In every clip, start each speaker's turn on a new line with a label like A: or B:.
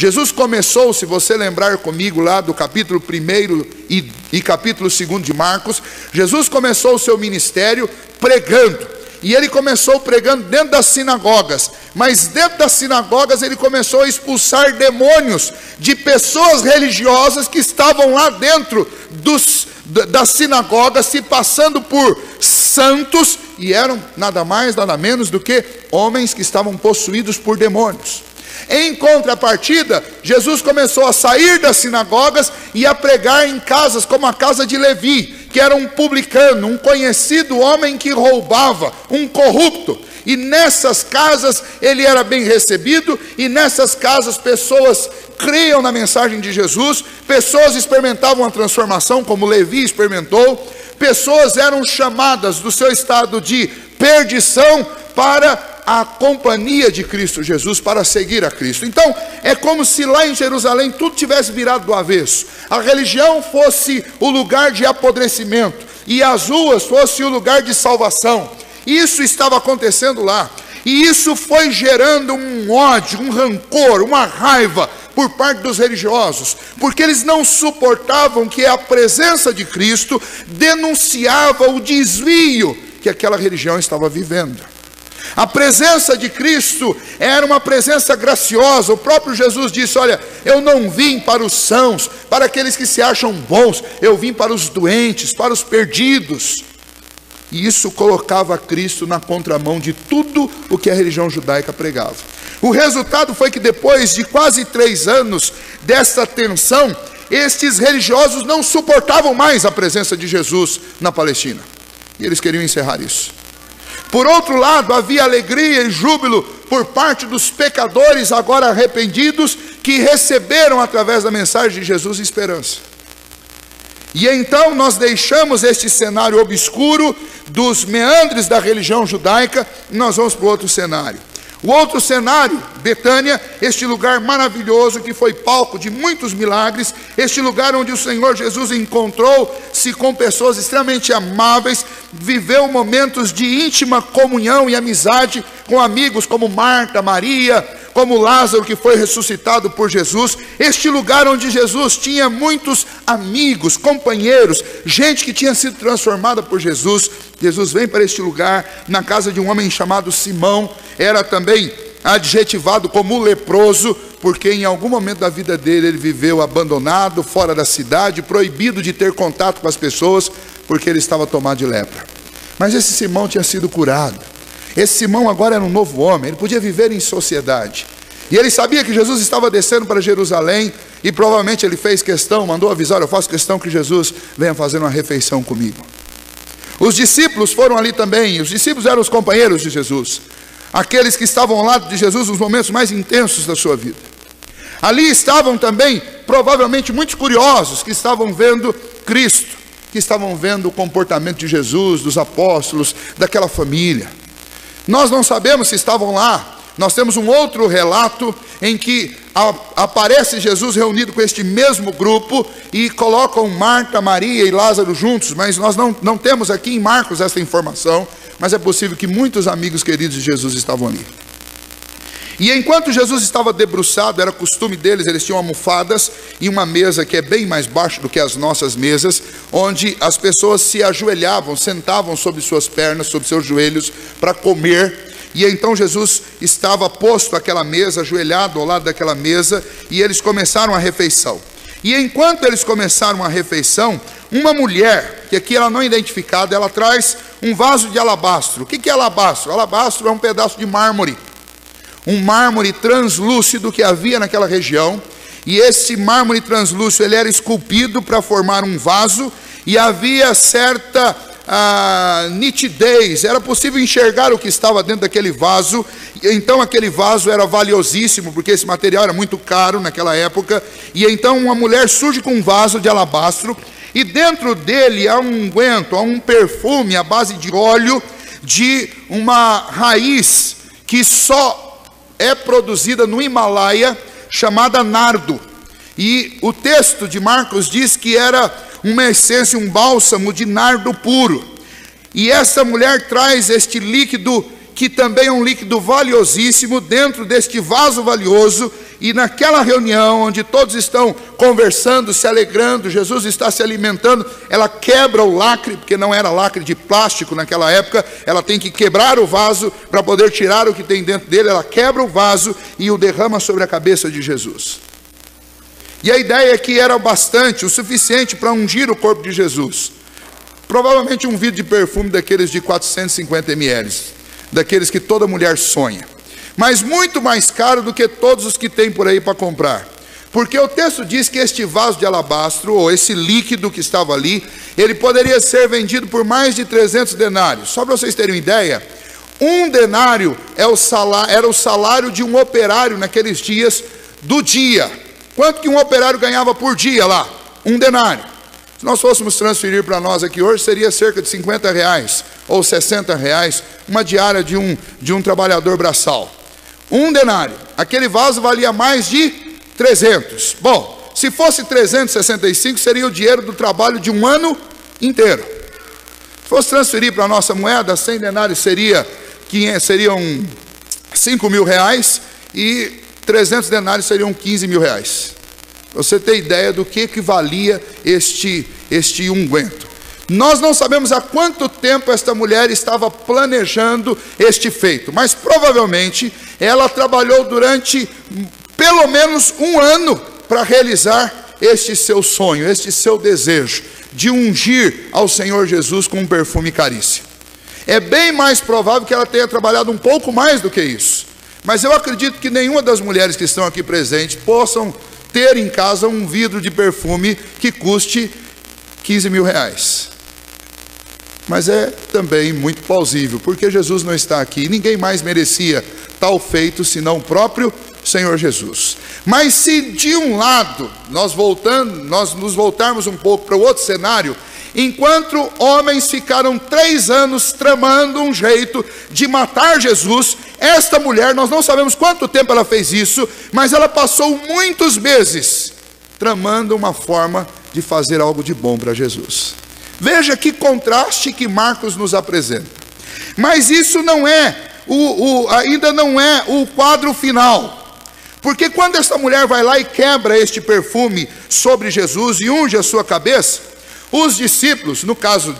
A: Jesus começou, se você lembrar comigo lá do capítulo 1 e capítulo 2 de Marcos, Jesus começou o seu ministério pregando. E ele começou pregando dentro das sinagogas, mas dentro das sinagogas ele começou a expulsar demônios de pessoas religiosas que estavam lá dentro das sinagogas, se passando por santos, e eram nada mais, nada menos do que homens que estavam possuídos por demônios. Em contrapartida, Jesus começou a sair das sinagogas e a pregar em casas como a casa de Levi, que era um publicano, um conhecido homem que roubava, um corrupto. E nessas casas ele era bem recebido, e nessas casas pessoas criam na mensagem de Jesus, pessoas experimentavam a transformação como Levi experimentou, pessoas eram chamadas do seu estado de perdição para a companhia de Cristo Jesus, para seguir a Cristo. Então é como se lá em Jerusalém tudo tivesse virado do avesso. A religião fosse o lugar de apodrecimento e as ruas fosse o lugar de salvação. Isso estava acontecendo lá, e isso foi gerando um ódio, um rancor, uma raiva por parte dos religiosos, porque eles não suportavam que a presença de Cristo denunciava o desvio que aquela religião estava vivendo. A presença de Cristo era uma presença graciosa. O próprio Jesus disse: olha, eu não vim para os sãos, para aqueles que se acham bons, eu vim para os doentes, para os perdidos. E isso colocava Cristo na contramão de tudo o que a religião judaica pregava. O resultado foi que depois de quase 3 anos dessa tensão, estes religiosos não suportavam mais a presença de Jesus na Palestina, e eles queriam encerrar isso. Por outro lado, havia alegria e júbilo por parte dos pecadores agora arrependidos, que receberam através da mensagem de Jesus esperança. E então nós deixamos este cenário obscuro dos meandres da religião judaica, e nós vamos para o outro cenário. O outro cenário, Betânia, este lugar maravilhoso que foi palco de muitos milagres, este lugar onde o Senhor Jesus encontrou-se com pessoas extremamente amáveis, viveu momentos de íntima comunhão e amizade com amigos como Marta, Maria, como Lázaro, que foi ressuscitado por Jesus. Este lugar onde Jesus tinha muitos amigos, companheiros, gente que tinha sido transformada por Jesus. Jesus vem para este lugar, na casa de um homem chamado Simão, era também adjetivado como leproso, porque em algum momento da vida dele ele viveu abandonado, fora da cidade, proibido de ter contato com as pessoas, porque ele estava tomado de lepra. Mas esse Simão tinha sido curado. Esse Simão agora era um novo homem, ele podia viver em sociedade. E ele sabia que Jesus estava descendo para Jerusalém, e provavelmente ele fez questão, mandou avisar: eu faço questão que Jesus venha fazer uma refeição comigo. Os discípulos foram ali também. Os discípulos eram os companheiros de Jesus, aqueles que estavam ao lado de Jesus nos momentos mais intensos da sua vida. Ali estavam também, provavelmente, muitos curiosos que estavam vendo Cristo, que estavam vendo o comportamento de Jesus, dos apóstolos, daquela família. Nós não sabemos se estavam lá. Nós temos um outro relato em que aparece Jesus reunido com este mesmo grupo e colocam Marta, Maria e Lázaro juntos, mas nós não temos aqui em Marcos essa informação, mas é possível que muitos amigos queridos de Jesus estavam ali. E enquanto Jesus estava debruçado, era costume deles, eles tinham almofadas e uma mesa que é bem mais baixa do que as nossas mesas, onde as pessoas se ajoelhavam, sentavam sobre suas pernas, sobre seus joelhos para comer. E então Jesus estava posto àquela mesa, ajoelhado ao lado daquela mesa, e eles começaram a refeição. E enquanto eles começaram a refeição, uma mulher, que aqui ela não é identificada, ela traz um vaso de alabastro. O que é alabastro? Alabastro é um pedaço de mármore, um mármore translúcido que havia naquela região. E esse mármore translúcido, ele era esculpido para formar um vaso, e havia certa nitidez, era possível enxergar o que estava dentro daquele vaso. Então aquele vaso era valiosíssimo, porque esse material era muito caro naquela época. E então uma mulher surge com um vaso de alabastro, e dentro dele há um unguento, há um perfume à base de óleo de uma raiz que só é produzida no Himalaia, chamada nardo. E o texto de Marcos diz que era uma essência, um bálsamo de nardo puro. E essa mulher traz este líquido, que também é um líquido valiosíssimo, dentro deste vaso valioso, e naquela reunião onde todos estão conversando, se alegrando, Jesus está se alimentando, ela quebra o lacre, porque não era lacre de plástico naquela época, ela tem que quebrar o vaso para poder tirar o que tem dentro dele, ela quebra o vaso e o derrama sobre a cabeça de Jesus. E a ideia é que era bastante, o suficiente para ungir o corpo de Jesus. Provavelmente um vidro de perfume daqueles de 450 ml, daqueles que toda mulher sonha. Mas muito mais caro do que todos os que tem por aí para comprar. Porque o texto diz que este vaso de alabastro, ou esse líquido que estava ali, ele poderia ser vendido por mais de 300 denários. Só para vocês terem uma ideia, um denário era o salário de um operário naqueles dias do dia. Quanto que um operário ganhava por dia lá? Um denário. Se nós fôssemos transferir para nós aqui hoje, seria cerca de R$50 ou R$60, uma diária de um trabalhador braçal. Um denário. Aquele vaso valia mais de 300. Bom, se fosse 365, seria o dinheiro do trabalho de um ano inteiro. Se fosse transferir para a nossa moeda, 100 denários seriam R$5.000 e 300 denários seriam R$15.000. Você tem ideia do que valia este unguento. Nós não sabemos há quanto tempo esta mulher estava planejando este feito, mas provavelmente ela trabalhou durante pelo menos um ano para realizar este seu sonho, este seu desejo de ungir ao Senhor Jesus com um perfume caríssimo. É bem mais provável que ela tenha trabalhado um pouco mais do que isso, mas eu acredito que nenhuma das mulheres que estão aqui presentes possam ter em casa um vidro de perfume que custe R$15.000. Mas é também muito plausível, porque Jesus não está aqui, ninguém mais merecia tal feito senão o próprio Senhor Jesus. Mas se de um lado nós nos voltarmos um pouco para o outro cenário, enquanto homens ficaram 3 anos tramando um jeito de matar Jesus, esta mulher, nós não sabemos quanto tempo ela fez isso, mas ela passou muitos meses tramando uma forma de fazer algo de bom para Jesus. Veja que contraste que Marcos nos apresenta. Mas isso não é ainda não é o quadro final. Porque quando essa mulher vai lá e quebra este perfume sobre Jesus e unge a sua cabeça, os discípulos, no caso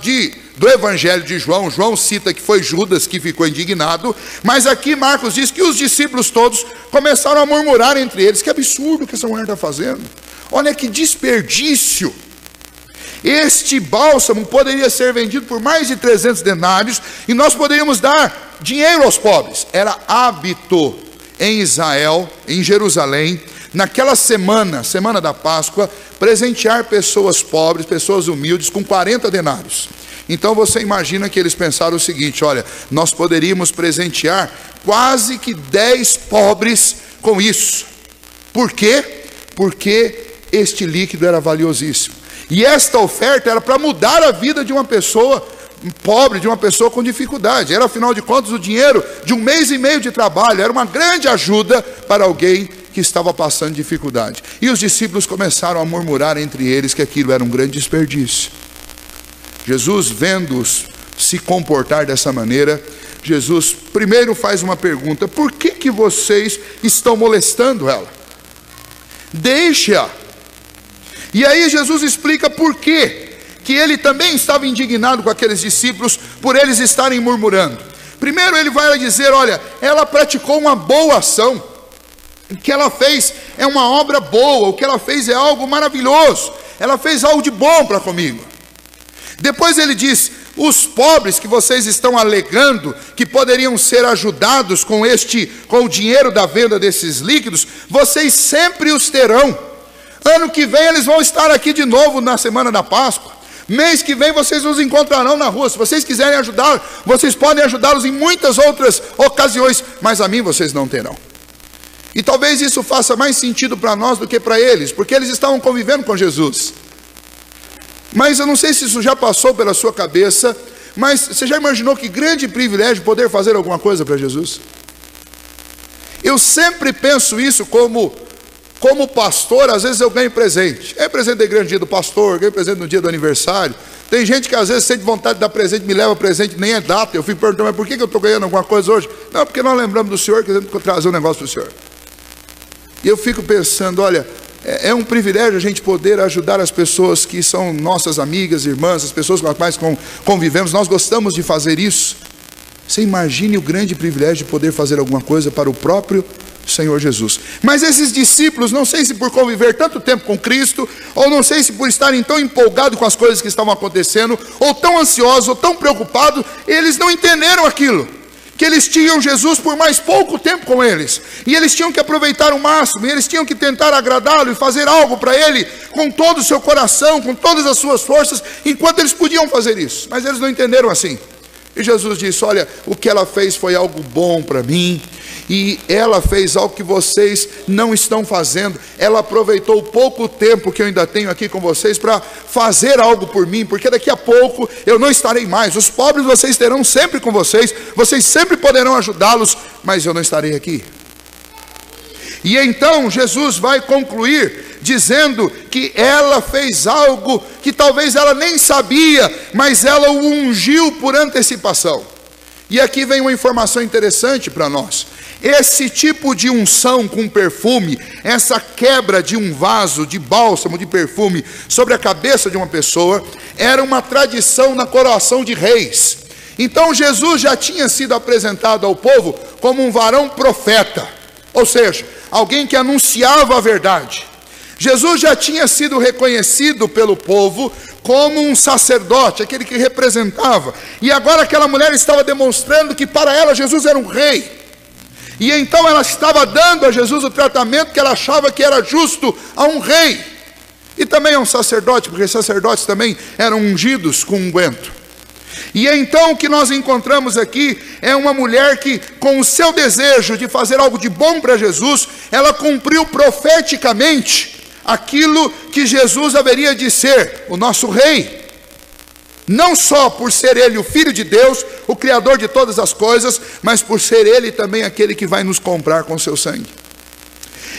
A: do Evangelho de João, João cita que foi Judas que ficou indignado, mas aqui Marcos diz que os discípulos todos começaram a murmurar entre eles: que absurdo que essa mulher está fazendo, olha que desperdício. Este bálsamo poderia ser vendido por mais de 300 denários e nós poderíamos dar dinheiro aos pobres. Era hábito em Israel, em Jerusalém, naquela semana da Páscoa, presentear pessoas pobres, pessoas humildes, com 40 denários. Então você imagina que eles pensaram o seguinte: olha, nós poderíamos presentear quase que 10 pobres com isso. Por quê? Porque este líquido era valiosíssimo. E esta oferta era para mudar a vida de uma pessoa pobre, de uma pessoa com dificuldade. Era, afinal de contas, o dinheiro de 1 mês e meio de trabalho. Era uma grande ajuda para alguém que estava passando dificuldade. E os discípulos começaram a murmurar entre eles que aquilo era um grande desperdício. Jesus, vendo-os se comportar dessa maneira, Jesus primeiro faz uma pergunta: por que vocês estão molestando ela? Deixe-a. E aí Jesus explica por quê que ele também estava indignado com aqueles discípulos por eles estarem murmurando. Primeiro ele vai dizer: olha, ela praticou uma boa ação, o que ela fez é uma obra boa, o que ela fez é algo maravilhoso, ela fez algo de bom para comigo. Depois ele diz: os pobres que vocês estão alegando que poderiam ser ajudados com o dinheiro da venda desses líquidos, vocês sempre os terão. Ano que vem eles vão estar aqui de novo na semana da Páscoa. Mês que vem vocês os encontrarão na rua. Se vocês quiserem ajudar, vocês podem ajudá-los em muitas outras ocasiões, mas a mim vocês não terão. E talvez isso faça mais sentido para nós do que para eles, porque eles estavam convivendo com Jesus. Mas eu não sei se isso já passou pela sua cabeça, mas você já imaginou que grande privilégio poder fazer alguma coisa para Jesus? Eu sempre penso isso como pastor. Às vezes eu ganho presente. É presente da igreja no dia do pastor, ganho presente no dia do aniversário. Tem gente que às vezes sente vontade de dar presente, me leva presente, nem é data. Eu fico perguntando: mas por que eu estou ganhando alguma coisa hoje? Não, porque nós lembramos do Senhor, querendo trazer um negócio para o Senhor. E eu fico pensando, olha, é um privilégio a gente poder ajudar as pessoas que são nossas amigas, irmãs, as pessoas com as quais convivemos. Nós gostamos de fazer isso. Você imagine o grande privilégio de poder fazer alguma coisa para o próprio Senhor Jesus. Mas esses discípulos, não sei se por conviver tanto tempo com Cristo, ou não sei se por estarem tão empolgados com as coisas que estavam acontecendo, ou tão ansiosos, ou tão preocupados, eles não entenderam aquilo, que eles tinham Jesus por mais pouco tempo com eles, e eles tinham que aproveitar o máximo, e eles tinham que tentar agradá-lo e fazer algo para ele, com todo o seu coração, com todas as suas forças, enquanto eles podiam fazer isso. Mas eles não entenderam assim. E Jesus disse, olha, o que ela fez foi algo bom para mim, e ela fez algo que vocês não estão fazendo. Ela aproveitou o pouco tempo que eu ainda tenho aqui com vocês para fazer algo por mim, porque daqui a pouco eu não estarei mais. Os pobres vocês terão sempre com vocês, vocês sempre poderão ajudá-los, mas eu não estarei aqui. E então Jesus vai concluir dizendo que ela fez algo que talvez ela nem sabia, mas ela o ungiu por antecipação. E aqui vem uma informação interessante para nós. Esse tipo de unção com perfume, essa quebra de um vaso de bálsamo, de perfume, sobre a cabeça de uma pessoa, era uma tradição na coroação de reis. Então Jesus já tinha sido apresentado ao povo como um varão profeta, ou seja, alguém que anunciava a verdade. Jesus já tinha sido reconhecido pelo povo como um sacerdote, aquele que representava. E agora aquela mulher estava demonstrando que para ela Jesus era um rei. E então ela estava dando a Jesus o tratamento que ela achava que era justo a um rei. E também a um sacerdote, porque sacerdotes também eram ungidos com unguento. E então o que nós encontramos aqui é uma mulher que, com o seu desejo de fazer algo de bom para Jesus, ela cumpriu profeticamente aquilo que Jesus haveria de ser, o nosso rei. Não só por ser ele o Filho de Deus, o Criador de todas as coisas, mas por ser ele também aquele que vai nos comprar com seu sangue.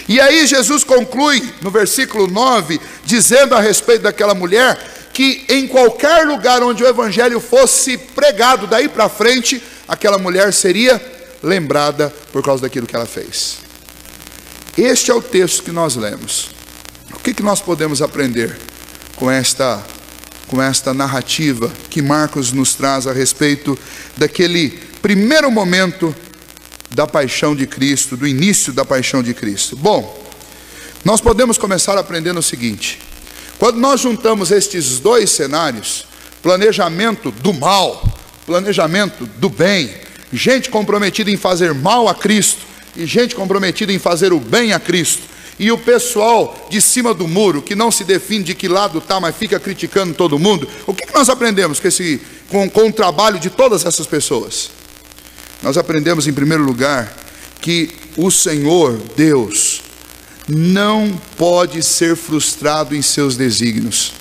A: E aí Jesus conclui no versículo 9, dizendo a respeito daquela mulher, que em qualquer lugar onde o evangelho fosse pregado daí para frente, aquela mulher seria lembrada por causa daquilo que ela fez. Este é o texto que nós lemos. O que nós podemos aprender com esta narrativa que Marcos nos traz a respeito daquele primeiro momento da paixão de Cristo, do início da paixão de Cristo? Bom, nós podemos começar aprendendo o seguinte: quando nós juntamos estes dois cenários, planejamento do mal, planejamento do bem, gente comprometida em fazer mal a Cristo e gente comprometida em fazer o bem a Cristo, e o pessoal de cima do muro, que não se define de que lado está, mas fica criticando todo mundo, o que nós aprendemos com o trabalho de todas essas pessoas? Nós aprendemos, em primeiro lugar, que o Senhor, Deus, não pode ser frustrado em seus desígnios,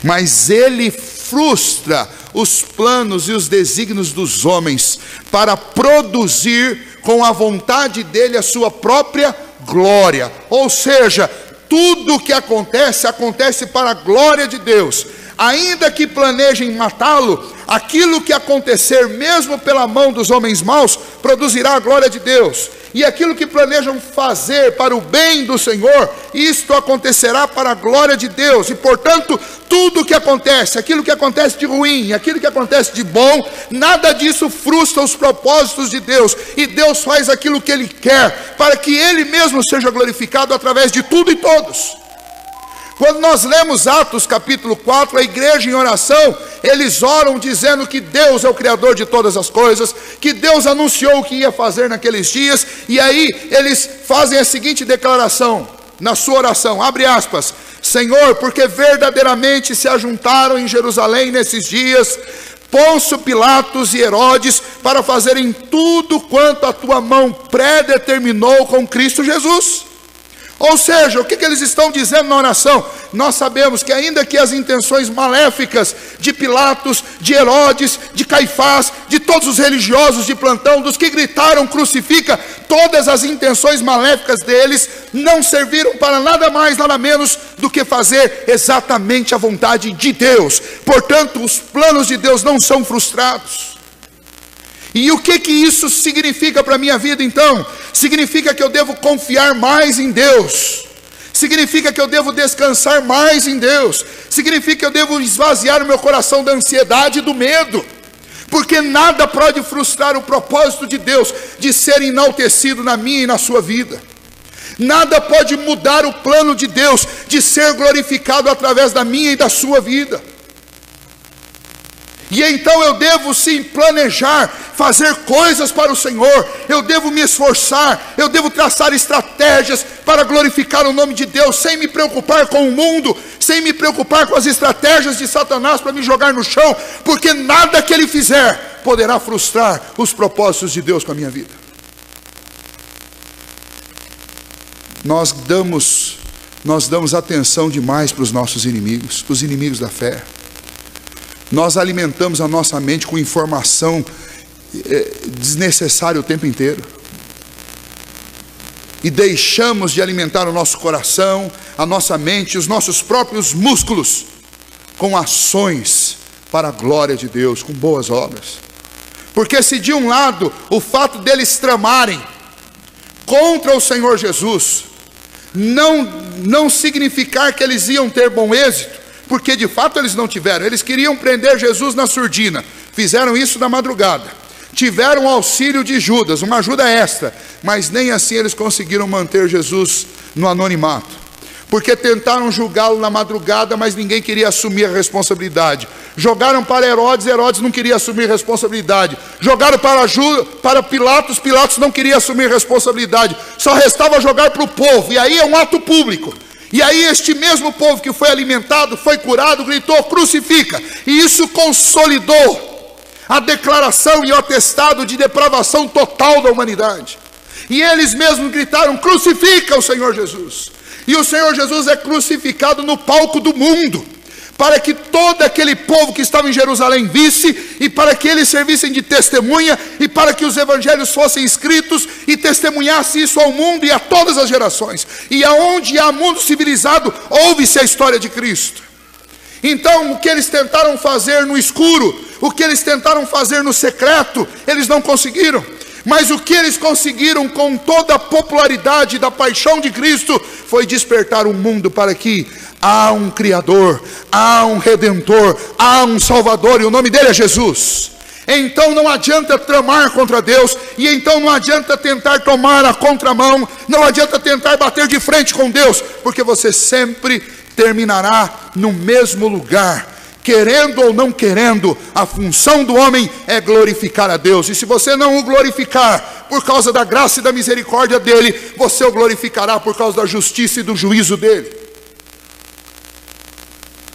A: mas Ele frustra os planos e os desígnios dos homens para produzir com a vontade dEle a sua própria glória. Ou seja, tudo o que acontece, acontece para a glória de Deus. Ainda que planejem matá-lo, aquilo que acontecer, mesmo pela mão dos homens maus, produzirá a glória de Deus. E aquilo que planejam fazer para o bem do Senhor, isto acontecerá para a glória de Deus. E portanto, tudo o que acontece, aquilo que acontece de ruim, aquilo que acontece de bom, nada disso frustra os propósitos de Deus. E Deus faz aquilo que Ele quer, para que Ele mesmo seja glorificado através de tudo e todos. Quando nós lemos Atos capítulo 4, a igreja em oração, eles oram dizendo que Deus é o Criador de todas as coisas, que Deus anunciou o que ia fazer naqueles dias, e aí eles fazem a seguinte declaração na sua oração, abre aspas: Senhor, porque verdadeiramente se ajuntaram em Jerusalém nesses dias Pôncio Pilatos e Herodes para fazerem tudo quanto a tua mão predeterminou com Cristo Jesus. Ou seja, o que eles estão dizendo na oração? Nós sabemos que ainda que as intenções maléficas de Pilatos, de Herodes, de Caifás, de todos os religiosos de plantão, dos que gritaram crucifica, todas as intenções maléficas deles não serviram para nada mais, nada menos do que fazer exatamente a vontade de Deus. Portanto, os planos de Deus não são frustrados. E o que isso significa para a minha vida então? Significa que eu devo confiar mais em Deus. Significa que eu devo descansar mais em Deus. Significa que eu devo esvaziar o meu coração da ansiedade e do medo. Porque nada pode frustrar o propósito de Deus de ser enaltecido na minha e na sua vida. Nada pode mudar o plano de Deus de ser glorificado através da minha e da sua vida. E então eu devo sim planejar, fazer coisas para o Senhor, eu devo me esforçar, eu devo traçar estratégias para glorificar o nome de Deus, sem me preocupar com o mundo, sem me preocupar com as estratégias de Satanás para me jogar no chão, porque nada que ele fizer poderá frustrar os propósitos de Deus com a minha vida. Nós damos atenção demais para os nossos inimigos, para os inimigos da fé. Nós alimentamos a nossa mente com informação desnecessária o tempo inteiro. E deixamos de alimentar o nosso coração, a nossa mente, os nossos próprios músculos com ações para a glória de Deus, com boas obras. Porque se de um lado o fato deles tramarem contra o Senhor Jesus não significar que eles iam ter bom êxito, porque de fato eles não tiveram. Eles queriam prender Jesus na surdina, fizeram isso na madrugada, tiveram o auxílio de Judas, uma ajuda extra, mas nem assim eles conseguiram manter Jesus no anonimato, porque tentaram julgá-lo na madrugada, mas ninguém queria assumir a responsabilidade. Jogaram para Herodes, Herodes não queria assumir responsabilidade. Jogaram para Pilatos, Pilatos não queria assumir responsabilidade. Só restava jogar para o povo, e aí é um ato público. E aí este mesmo povo que foi alimentado, foi curado, gritou: crucifica. E isso consolidou a declaração e o atestado de depravação total da humanidade. E eles mesmos gritaram: crucifica o Senhor Jesus. E o Senhor Jesus é crucificado no palco do mundo, para que todo aquele povo que estava em Jerusalém visse, e para que eles servissem de testemunha, e para que os evangelhos fossem escritos e testemunhasse isso ao mundo e a todas as gerações. E aonde há mundo civilizado, ouve-se a história de Cristo. Então o que eles tentaram fazer no escuro, o que eles tentaram fazer no secreto, eles não conseguiram. Mas o que eles conseguiram com toda a popularidade da paixão de Cristo foi despertar o mundo para que há um Criador, há um Redentor, há um Salvador, e o nome dele é Jesus. Então não adianta tramar contra Deus, e então não adianta tentar tomar a contramão, não adianta tentar bater de frente com Deus, porque você sempre terminará no mesmo lugar. Querendo ou não querendo, a função do homem é glorificar a Deus. E se você não o glorificar por causa da graça e da misericórdia dele, você o glorificará por causa da justiça e do juízo dele.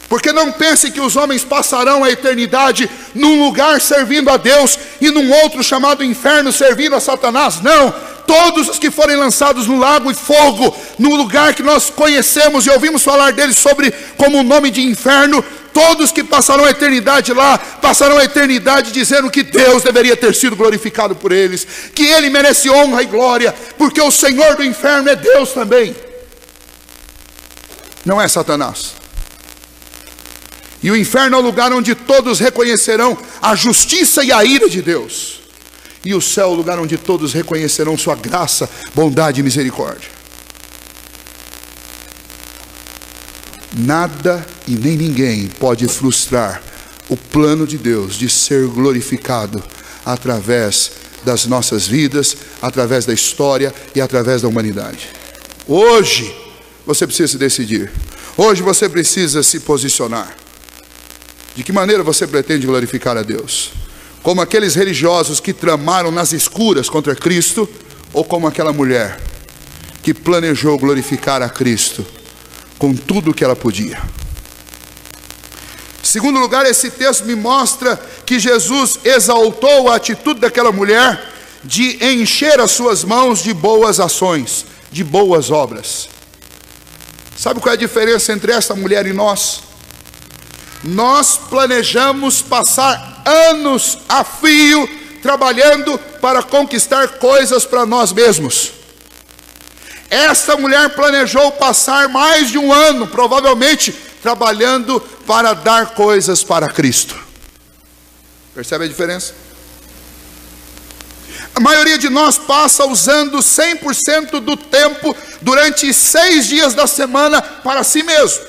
A: Porque não pense que os homens passarão a eternidade num lugar servindo a Deus e num outro chamado inferno servindo a Satanás. Não, todos os que forem lançados no lago e fogo, no lugar que nós conhecemos e ouvimos falar dele sobre como o nome de inferno, todos que passarão a eternidade lá, passarão a eternidade dizendo que Deus deveria ter sido glorificado por eles, que ele merece honra e glória, porque o Senhor do inferno é Deus também, não é Satanás. E o inferno é o lugar onde todos reconhecerão a justiça e a ira de Deus, e o céu é o lugar onde todos reconhecerão sua graça, bondade e misericórdia. Nada e nem ninguém pode frustrar o plano de Deus de ser glorificado através das nossas vidas, através da história e através da humanidade. Hoje você precisa se decidir. Hoje você precisa se posicionar. De que maneira você pretende glorificar a Deus? Como aqueles religiosos que tramaram nas escuras contra Cristo, ou como aquela mulher que planejou glorificar a Cristo com tudo o que ela podia? Em segundo lugar, esse texto me mostra que Jesus exaltou a atitude daquela mulher de encher as suas mãos de boas ações, de boas obras. Sabe qual é a diferença entre essa mulher e nós? Nós planejamos passar anos a fio trabalhando para conquistar coisas para nós mesmos. Esta mulher planejou passar mais de um ano, provavelmente, trabalhando para dar coisas para Cristo. Percebe a diferença? A maioria de nós passa usando 100% do tempo durante 6 dias da semana para si mesmo.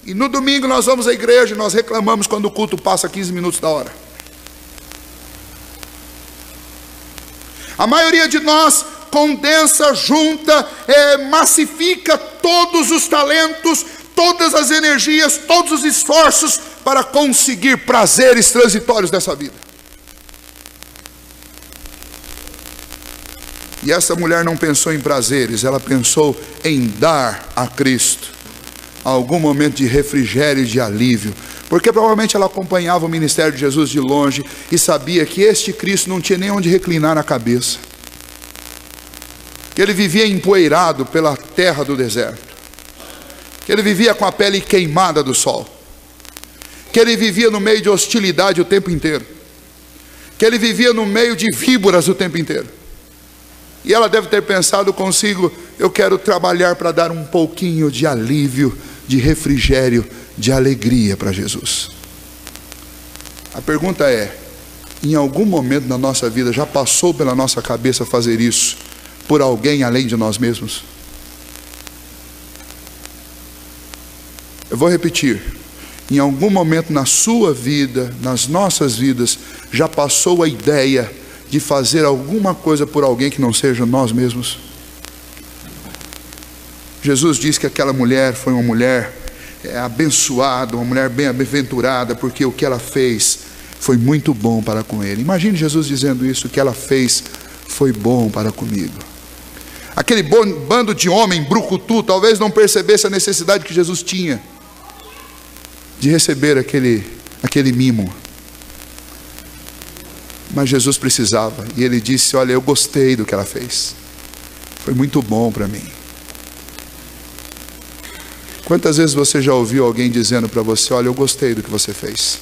A: E no domingo nós vamos à igreja e nós reclamamos quando o culto passa 15 minutos da hora. A maioria de nós condensa, junta, massifica todos os talentos, todas as energias, todos os esforços para conseguir prazeres transitórios dessa vida. E essa mulher não pensou em prazeres, ela pensou em dar a Cristo algum momento de refrigério e de alívio, porque provavelmente ela acompanhava o ministério de Jesus de longe e sabia que este Cristo não tinha nem onde reclinar a cabeça, que ele vivia empoeirado pela terra do deserto, que ele vivia com a pele queimada do sol, que ele vivia no meio de hostilidade o tempo inteiro, que ele vivia no meio de víboras o tempo inteiro. E ela deve ter pensado consigo: eu quero trabalhar para dar um pouquinho de alívio, de refrigério, de alegria para Jesus. A pergunta é: em algum momento na nossa vida já passou pela nossa cabeça fazer isso por alguém além de nós mesmos? Eu vou repetir: em algum momento na sua vida, nas nossas vidas, já passou a ideia de fazer alguma coisa por alguém que não seja nós mesmos? Jesus diz que aquela mulher foi uma mulher abençoada, uma mulher bem-aventurada, porque o que ela fez foi muito bom para com ele. Imagine Jesus dizendo isso: o que ela fez foi bom para comigo. Aquele bando de homem brucutu talvez não percebesse a necessidade que Jesus tinha de receber aquele mimo, mas Jesus precisava, e ele disse: olha, eu gostei do que ela fez, foi muito bom para mim. Quantas vezes você já ouviu alguém dizendo para você: olha, eu gostei do que você fez,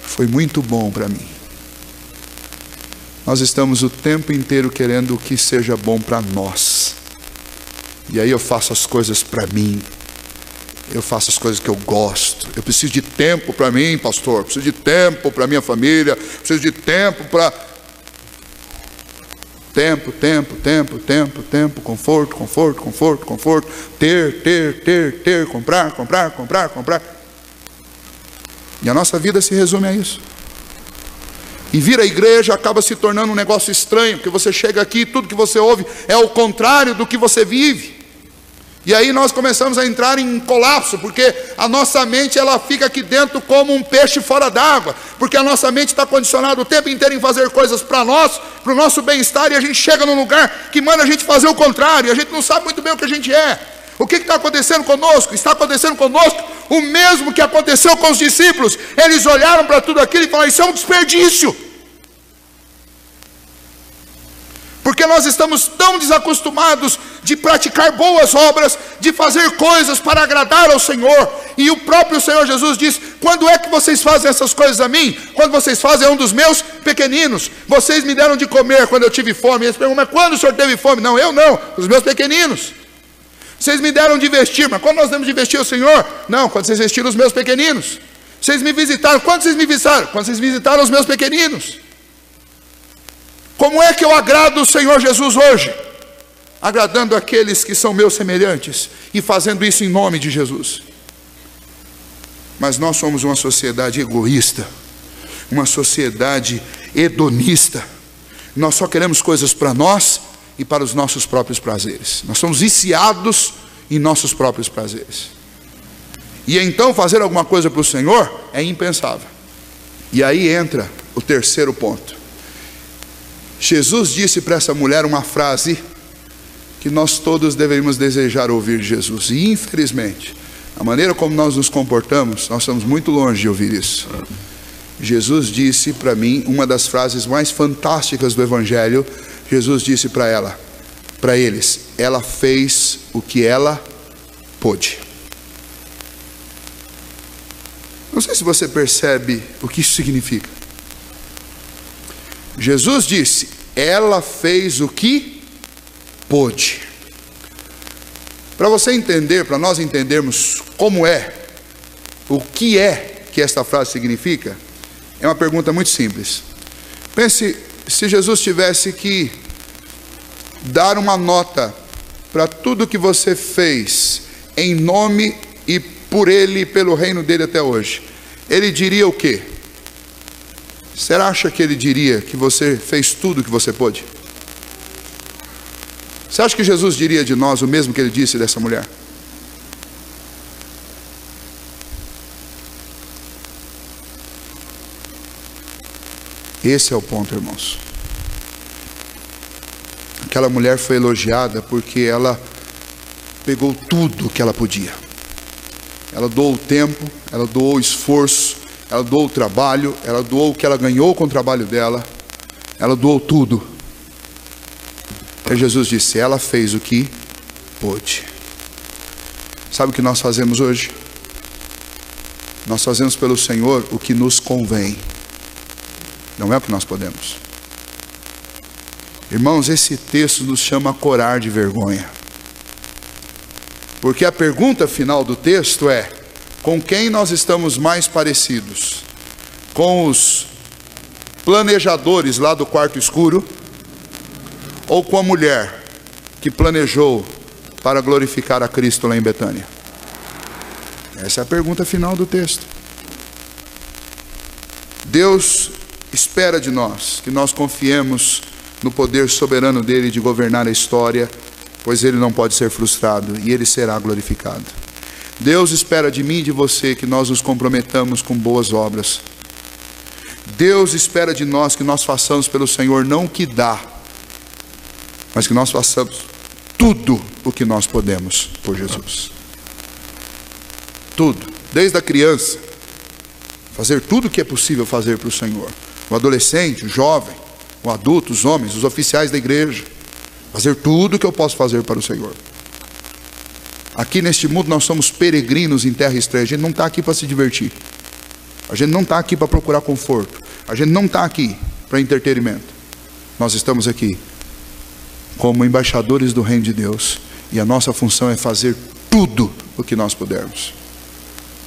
A: foi muito bom para mim? Nós estamos o tempo inteiro querendo que seja bom para nós, e aí eu faço as coisas para mim, eu faço as coisas que eu gosto. Eu preciso de tempo para mim, pastor, preciso de tempo para minha família, preciso de tempo para... Tempo, conforto, ter, comprar. E a nossa vida se resume a isso. E vir à igreja acaba se tornando um negócio estranho, porque você chega aqui e tudo que você ouve é o contrário do que você vive. E aí nós começamos a entrar em colapso, porque a nossa mente ela fica aqui dentro como um peixe fora d'água, porque a nossa mente está condicionada o tempo inteiro em fazer coisas para nós, para o nosso bem-estar, e a gente chega num lugar que manda a gente fazer o contrário, e a gente não sabe muito bem o que a gente é. O que está acontecendo conosco? Está acontecendo conosco o mesmo que aconteceu com os discípulos. Eles olharam para tudo aquilo e falaram: isso é um desperdício. Porque nós estamos tão desacostumados de praticar boas obras, de fazer coisas para agradar ao Senhor. E o próprio Senhor Jesus diz: quando é que vocês fazem essas coisas a mim? Quando vocês fazem a um dos meus pequeninos. Vocês me deram de comer quando eu tive fome. Eles perguntam: mas quando o Senhor teve fome? Não, eu não, os meus pequeninos. Vocês me deram de vestir, mas quando nós demos de vestir o Senhor? Não, quando vocês vestiram os meus pequeninos. Vocês me visitaram, quando vocês me visitaram? Quando vocês visitaram os meus pequeninos. Como é que eu agrado o Senhor Jesus hoje? Agradando aqueles que são meus semelhantes e fazendo isso em nome de Jesus. Mas nós somos uma sociedade egoísta, uma sociedade hedonista. Nós só queremos coisas para nós e para os nossos próprios prazeres. Nós somos viciados em nossos próprios prazeres. E então fazer alguma coisa para o Senhor é impensável. E aí entra o terceiro ponto. Jesus disse para essa mulher uma frase que nós todos deveríamos desejar ouvir de Jesus. E infelizmente, a maneira como nós nos comportamos, nós estamos muito longe de ouvir isso. Jesus disse para mim uma das frases mais fantásticas do Evangelho. Jesus disse para eles: ela fez o que ela pôde. Não sei se você percebe o que isso significa. Jesus disse: ela fez o que pôde. Para você entender, para nós entendermos como é, o que é que esta frase significa, é uma pergunta muito simples. Pense se Jesus tivesse que dar uma nota para tudo que você fez em nome e por Ele e pelo reino dele até hoje, Ele diria o quê? Você acha que Ele diria que você fez tudo o que você pôde? Você acha que Jesus diria de nós o mesmo que Ele disse dessa mulher? Esse é o ponto, irmãos. Aquela mulher foi elogiada porque ela pegou tudo que ela podia. Ela doou o tempo, ela doou o esforço, ela doou o trabalho, ela doou o que ela ganhou com o trabalho dela, ela doou tudo. E Jesus disse, ela fez o que pôde. Sabe o que nós fazemos hoje? Nós fazemos pelo Senhor o que nos convém. Não é o que nós podemos. Irmãos, esse texto nos chama a corar de vergonha. Porque a pergunta final do texto é: com quem nós estamos mais parecidos? Com os planejadores lá do quarto escuro? Ou com a mulher que planejou para glorificar a Cristo lá em Betânia? Essa é a pergunta final do texto. Deus espera de nós que nós confiemos no poder soberano dele de governar a história, pois ele não pode ser frustrado e ele será glorificado. Deus espera de mim e de você que nós nos comprometamos com boas obras. Deus espera de nós que nós façamos pelo Senhor não o que dá, mas que nós façamos tudo o que nós podemos por Jesus. Tudo, desde a criança, fazer tudo o que é possível fazer para o Senhor. O adolescente, o jovem, o adulto, os homens, os oficiais da igreja, fazer tudo o que eu posso fazer para o Senhor. Aqui neste mundo nós somos peregrinos em terra estranha. A gente não está aqui para se divertir. A gente não está aqui para procurar conforto. A gente não está aqui para entretenimento. Nós estamos aqui como embaixadores do reino de Deus. E a nossa função é fazer tudo o que nós pudermos.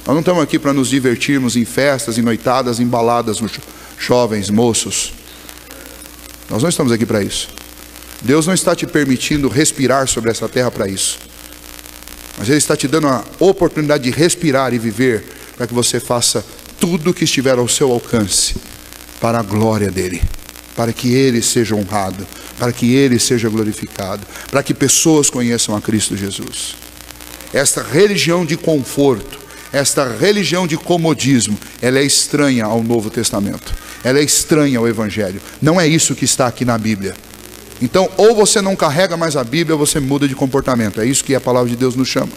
A: Nós não estamos aqui para nos divertirmos em festas, em noitadas, em baladas, jovens, moços. Nós não estamos aqui para isso. Deus não está te permitindo respirar sobre essa terra para isso. Mas Ele está te dando a oportunidade de respirar e viver para que você faça tudo o que estiver ao seu alcance para a glória dEle, para que Ele seja honrado, para que Ele seja glorificado, para que pessoas conheçam a Cristo Jesus. Esta religião de conforto, esta religião de comodismo, ela é estranha ao Novo Testamento. Ela é estranha ao Evangelho. Não é isso que está aqui na Bíblia. Então, ou você não carrega mais a Bíblia, ou você muda de comportamento. É isso que a palavra de Deus nos chama.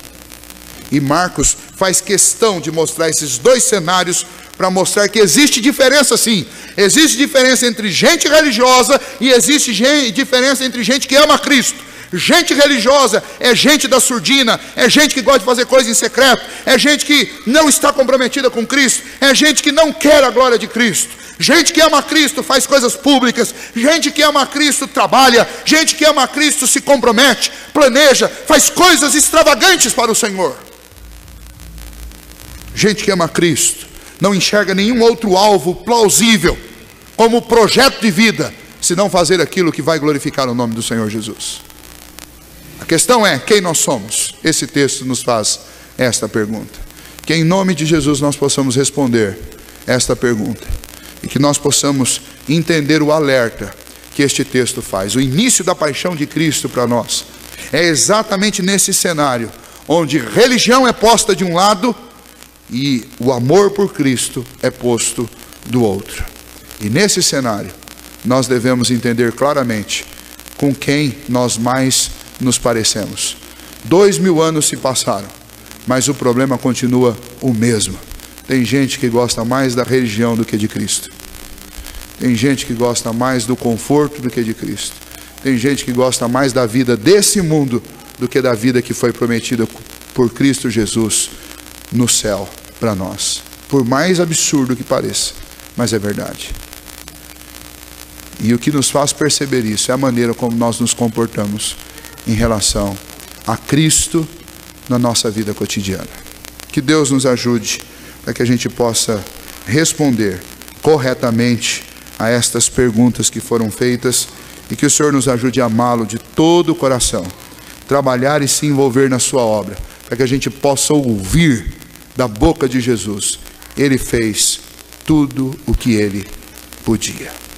A: E Marcos faz questão de mostrar esses dois cenários para mostrar que existe diferença sim. Existe diferença entre gente religiosa e existe diferença entre gente que ama Cristo. Gente religiosa é gente da surdina, é gente que gosta de fazer coisas em secreto, é gente que não está comprometida com Cristo, é gente que não quer a glória de Cristo. Gente que ama Cristo faz coisas públicas, gente que ama Cristo trabalha, gente que ama Cristo se compromete, planeja, faz coisas extravagantes para o Senhor. Gente que ama Cristo não enxerga nenhum outro alvo plausível como projeto de vida, senão fazer aquilo que vai glorificar o nome do Senhor Jesus. A questão é quem nós somos. Esse texto nos faz esta pergunta. Que em nome de Jesus nós possamos responder esta pergunta. E que nós possamos entender o alerta que este texto faz. O início da paixão de Cristo para nós é exatamente nesse cenário, onde religião é posta de um lado e o amor por Cristo é posto do outro. E nesse cenário, nós devemos entender claramente com quem nós mais nos parecemos. 2000 anos se passaram, mas o problema continua o mesmo. Tem gente que gosta mais da religião do que de Cristo. Tem gente que gosta mais do conforto do que de Cristo. Tem gente que gosta mais da vida desse mundo do que da vida que foi prometida por Cristo Jesus no céu para nós. Por mais absurdo que pareça, mas é verdade. E o que nos faz perceber isso é a maneira como nós nos comportamos em relação a Cristo na nossa vida cotidiana. Que Deus nos ajude para que a gente possa responder corretamente a estas perguntas que foram feitas, e que o Senhor nos ajude a amá-lo de todo o coração, trabalhar e se envolver na sua obra, para que a gente possa ouvir da boca de Jesus: Ele fez tudo o que Ele podia.